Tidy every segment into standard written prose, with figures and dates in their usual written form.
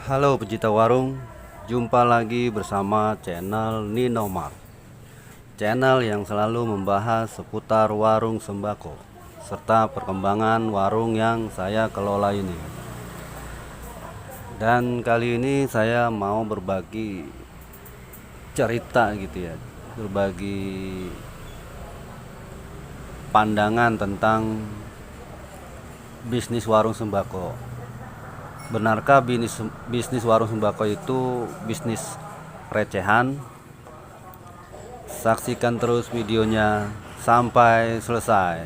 Halo pecinta warung, jumpa lagi bersama channel Ninomart, channel yang selalu membahas seputar warung sembako serta perkembangan warung yang saya kelola ini. Dan kali ini saya mau berbagi cerita gitu ya, berbagi pandangan tentang bisnis warung sembako. Benarkah bisnis warung sembako itu bisnis recehan? Saksikan terus videonya sampai selesai.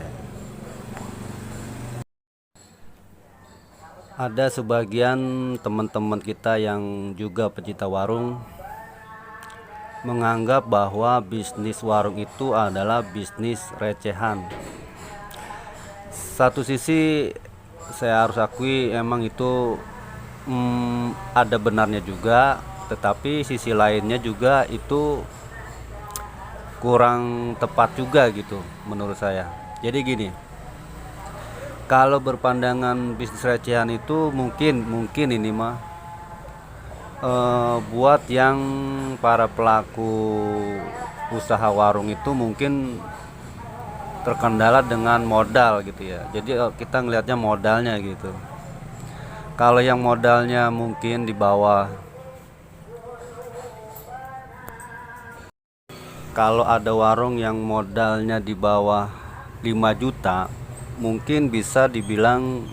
Ada sebagian teman-teman kita yang juga pecinta warung menganggap bahwa bisnis warung itu adalah bisnis recehan. Satu sisi saya harus akui emang itu ada benarnya juga, tetapi sisi lainnya juga itu kurang tepat juga gitu menurut saya. Jadi gini, kalau berpandangan bisnis recehan itu mungkin ini mah buat yang para pelaku usaha warung itu mungkin terkendala dengan modal gitu ya. Jadi kita ngelihatnya modalnya gitu. Kalau yang modalnya mungkin di bawah, kalau ada warung yang modalnya di bawah 5 juta, mungkin bisa dibilang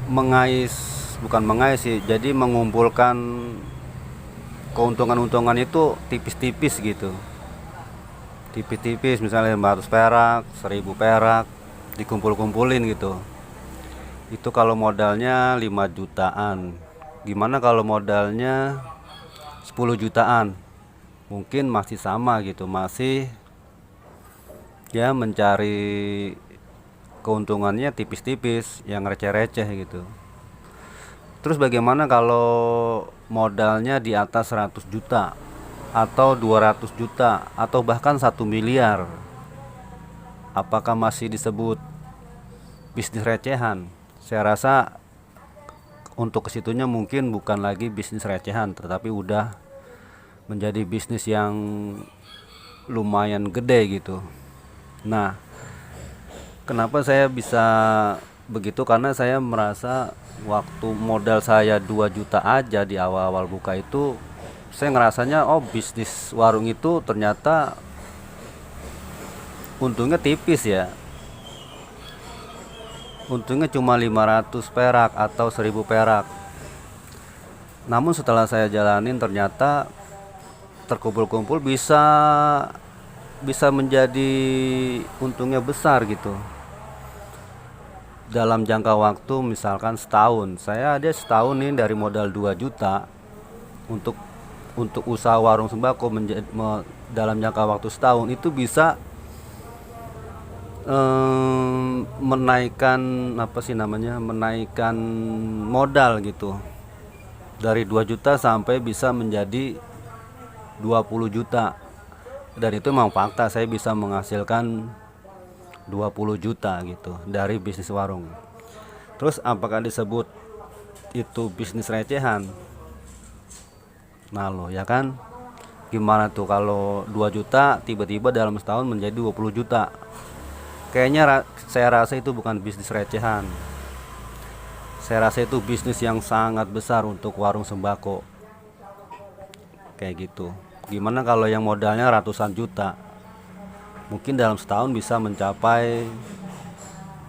mengais, bukan mengais sih, jadi mengumpulkan keuntungan-untungan itu tipis-tipis gitu, tipis-tipis, misalnya 500 perak, 1000 perak dikumpul-kumpulin gitu. Itu kalau modalnya 5 jutaan. Gimana kalau modalnya 10 jutaan? Mungkin masih sama gitu, masih ya mencari keuntungannya tipis-tipis, yang receh-receh gitu. Terus bagaimana kalau modalnya di atas 100 juta atau 200 juta atau bahkan 1 miliar? Apakah masih disebut bisnis recehan? Saya rasa untuk kesitunya mungkin bukan lagi bisnis recehan, tetapi udah menjadi bisnis yang lumayan gede gitu. Nah, kenapa saya bisa begitu? Karena saya merasa waktu modal saya 2 juta aja di awal-awal buka itu, saya ngerasanya oh bisnis warung itu ternyata untungnya tipis ya. Untungnya cuma 500 perak atau 1000 perak. Namun setelah saya jalanin ternyata terkumpul-kumpul bisa bisa menjadi untungnya besar gitu. Dalam jangka waktu misalkan setahun, saya ada setahun nih dari modal 2 juta untuk usaha warung sembako dalam jangka waktu setahun itu bisa menaikkan apa sih namanya, menaikkan modal gitu dari 2 juta sampai bisa menjadi 20 juta. Dan itu memang fakta, saya bisa menghasilkan 20 juta gitu dari bisnis warung. Terus apakah disebut itu bisnis recehan? Nah lo ya kan, gimana tuh kalau 2 juta tiba-tiba dalam setahun menjadi 20 juta? Kayaknya saya rasa itu bukan bisnis recehan. Saya rasa itu bisnis yang sangat besar untuk warung sembako. Kayak gitu. Gimana kalau yang modalnya ratusan juta? Mungkin dalam setahun bisa mencapai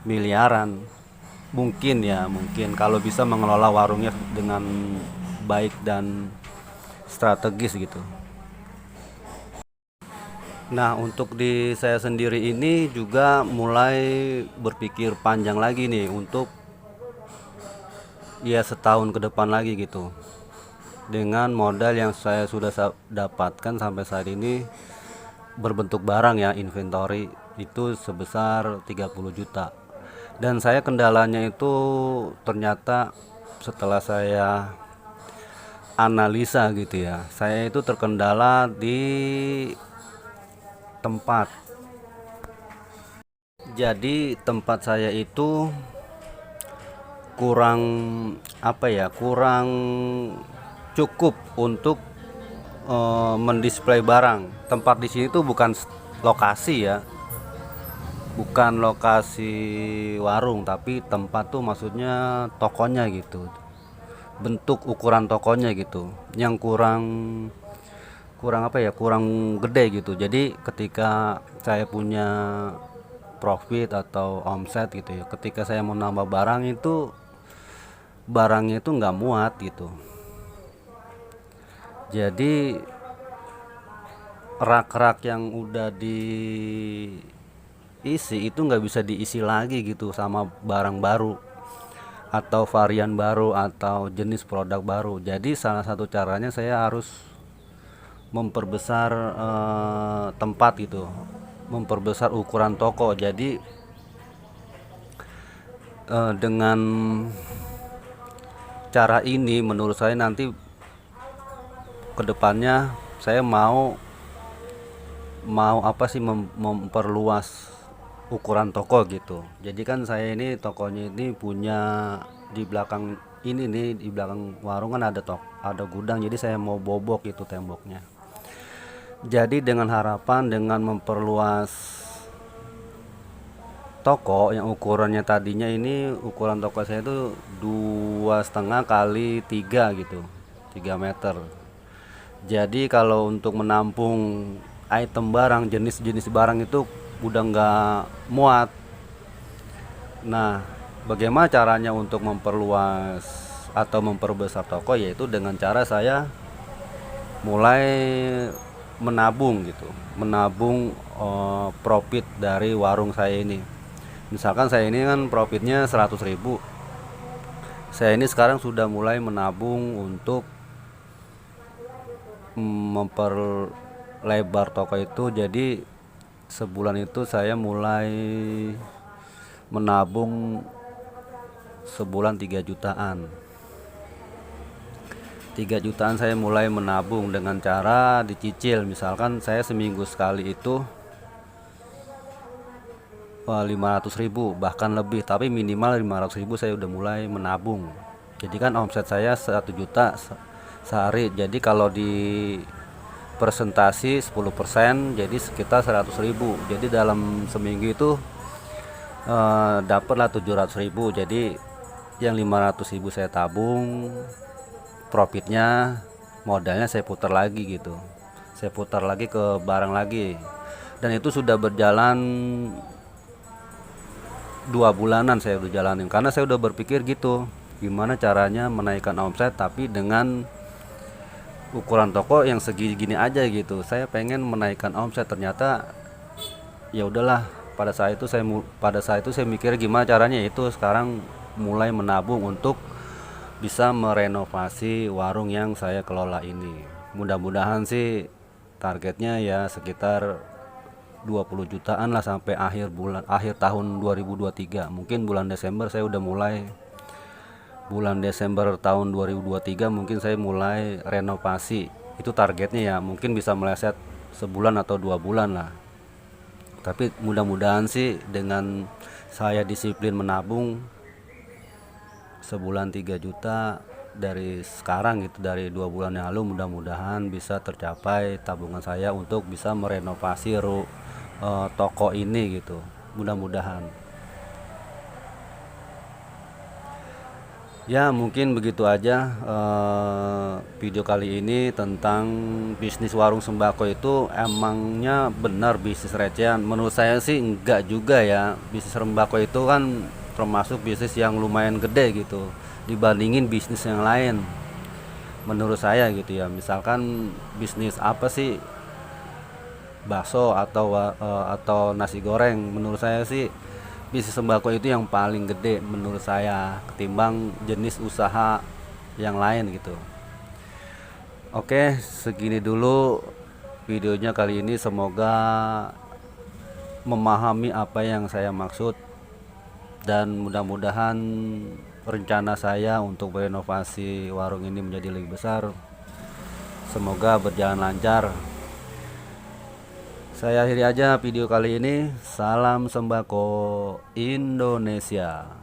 miliaran. Mungkin ya, mungkin kalau bisa mengelola warungnya dengan baik dan strategis gitu. Nah, untuk di saya sendiri ini juga mulai berpikir panjang lagi nih untuk ya setahun ke depan lagi gitu. Dengan modal yang saya sudah dapatkan sampai saat ini berbentuk barang ya, inventory itu sebesar 30 juta. Dan saya kendalanya itu ternyata setelah saya analisa gitu ya, saya itu terkendala di tempat. Jadi tempat saya itu kurang apa ya, kurang cukup untuk mendisplay barang. Tempat di sini tuh bukan lokasi ya, bukan lokasi warung, tapi tempat tuh maksudnya tokonya gitu, bentuk ukuran tokonya gitu, yang kurang kurang apa ya, kurang gede gitu. Jadi ketika saya punya profit atau omset gitu ya, ketika saya mau nambah barang itu, barangnya itu nggak muat gitu. Jadi rak-rak yang udah diisi itu nggak bisa diisi lagi gitu sama barang baru atau varian baru atau jenis produk baru. Jadi salah satu caranya saya harus memperbesar tempat gitu, memperbesar ukuran toko. Jadi dengan cara ini menurut saya nanti kedepannya saya mau apa sih, memperluas ukuran toko gitu. Jadi kan saya ini tokonya ini punya di belakang ini nih, di belakang warung kan ada gudang, jadi saya mau bobok itu temboknya. Jadi dengan harapan dengan memperluas toko yang ukurannya tadinya ini, ukuran toko saya itu 2,5 kali 3 gitu, 3 meter. Jadi kalau untuk menampung item barang, jenis-jenis barang itu udah nggak muat. Nah, bagaimana caranya untuk memperluas atau memperbesar toko, yaitu dengan cara saya mulai menabung gitu, menabung profit dari warung saya ini. Misalkan saya ini kan profitnya 100.000, saya ini sekarang sudah mulai menabung untuk memperlebar toko itu. Jadi sebulan itu saya mulai menabung sebulan 3 jutaan. 3 jutaan saya mulai menabung dengan cara dicicil. Misalkan saya seminggu sekali itu 500.000 bahkan lebih, tapi minimal 500.000 saya udah mulai menabung. Jadi kan omset saya 1 juta sehari, jadi kalau di presentasi 10% jadi sekitar 100.000. Jadi dalam seminggu itu dapatlah 700.000. Jadi yang 500.000 saya tabung, profitnya modalnya saya putar lagi gitu, saya putar lagi ke barang lagi. Dan itu sudah berjalan 2 bulanan saya udah jalanin, karena saya udah berpikir gitu, gimana caranya menaikkan omset tapi dengan ukuran toko yang segini-gini aja gitu. Saya pengen menaikkan omset, ternyata ya udahlah, pada saat itu saya mikir gimana caranya. Itu sekarang mulai menabung untuk bisa merenovasi warung yang saya kelola ini. Mudah-mudahan sih targetnya ya sekitar 20 jutaan lah sampai akhir tahun 2023. Mungkin bulan Desember saya udah mulai, bulan Desember tahun 2023 mungkin saya mulai renovasi. Itu targetnya ya, mungkin bisa meleset sebulan atau 2 bulan lah. Tapi mudah-mudahan sih dengan saya disiplin menabung sebulan 3 juta dari sekarang gitu, dari 2 bulan yang lalu, mudah-mudahan bisa tercapai tabungan saya untuk bisa merenovasi toko ini gitu, mudah-mudahan. Ya mungkin begitu aja video kali ini tentang bisnis warung sembako. Itu emangnya benar bisnis recehan? Menurut saya sih enggak juga ya. Bisnis sembako itu kan termasuk bisnis yang lumayan gede gitu dibandingin bisnis yang lain, menurut saya gitu ya. Misalkan bisnis apa sih, bakso atau nasi goreng, menurut saya sih bisnis sembako itu yang paling gede menurut saya ketimbang jenis usaha yang lain gitu. Oke, segini dulu videonya kali ini, semoga memahami apa yang saya maksud, dan mudah-mudahan rencana saya untuk merenovasi warung ini menjadi lebih besar semoga berjalan lancar. Saya akhiri aja video kali ini. Salam sembako Indonesia.